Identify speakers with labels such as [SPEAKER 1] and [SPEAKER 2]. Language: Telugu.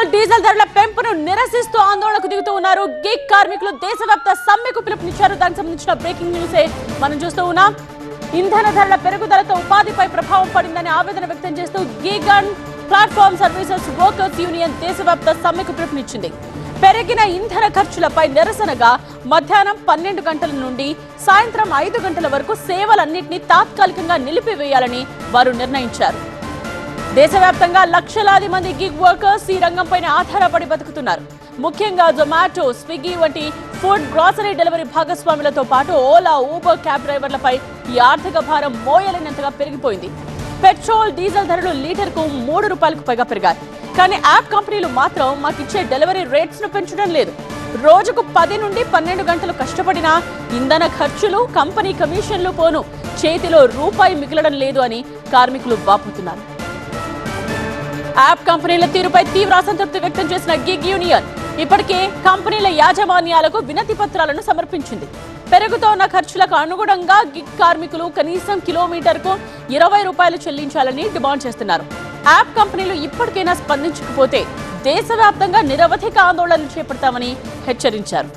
[SPEAKER 1] పెట్రోల్ డీజిల్ ధరల పెంపును నిరసిస్తూ ఆందోళనకు దిగుతూ ఉన్నారు గిగ్ కార్మికులు. దేశవ్యాప్త సమ్మెకు పిలుపునిచ్చారు. దానికి సంబంధించిన బ్రేకింగ్ న్యూసే మనం చూస్తూ ఉన్నాం. ఇంధన ధరల పెరుగుదలతో ఉపాధిపై ప్రభావం పడిందని ఆవేదన వ్యక్తం చేస్తూ gig and platform services workers union దేశవ్యాప్త సమ్మెకు పిలుపునిచ్చింది. పెరిగిన ఇంధన ఖర్చులపై నిరసనగా మధ్యాహ్నం 12 గంటల నుండి సాయంత్రం 5 గంటల వరకు సేవలన్నింటినీ తాత్కాలికంగా నిలిపివేయాలని వారు నిర్ణయించారు. దేశవ్యాప్తంగా లక్షలాది మంది గిగ్ వర్కర్స్ ఈ రంగంపైన ఆధారపడి బతుకుతున్నారు. ముఖ్యంగా జొమాటో, స్విగ్గీ వంటి ఫుడ్, గ్రాసరీ డెలివరీ భాగస్వాములతో పాటు ఓలా, ఊబర్ క్యాబ్ డ్రైవర్లపై ఈ ఆర్థిక భారం మోయలేనంతగా పెరిగిపోయింది. పెట్రోల్, డీజిల్ ధరలు లీటర్కు 3 రూపాయలకు పైగా పెరిగాయి. కానీ యాప్ కంపెనీలు మాత్రం మాకిచ్చే డెలివరీ రేట్స్ ను పెంచడం లేదు. రోజుకు 10 నుండి 12 గంటలు కష్టపడినా ఇంధన ఖర్చులు, కంపెనీ కమిషన్లు పోను చేతిలో రూపాయి మిగలడం లేదు అని కార్మికులు వాపోతున్నారు. యాప్ కంపెనీల తీరుపై తీవ్ర అసంతృప్తి వ్యక్తం చేసిన గిగ్ యూనియన్ ఇప్పటికే కంపెనీల యాజమాన్యాలకు వినతి పత్రాలను సమర్పించింది. పెరుగుతోన్న ఖర్చులకు అనుగుణంగా గిగ్ కార్మికులు కనీసం కిలోమీటర్కు 20 రూపాయలు చెల్లించాలని డిమాండ్ చేస్తున్నారు. యాప్ కంపెనీలు ఇప్పటికైనా స్పందించకపోతే దేశవ్యాప్తంగా నిరవధిక ఆందోళనలు చేపడతామని హెచ్చరించారు.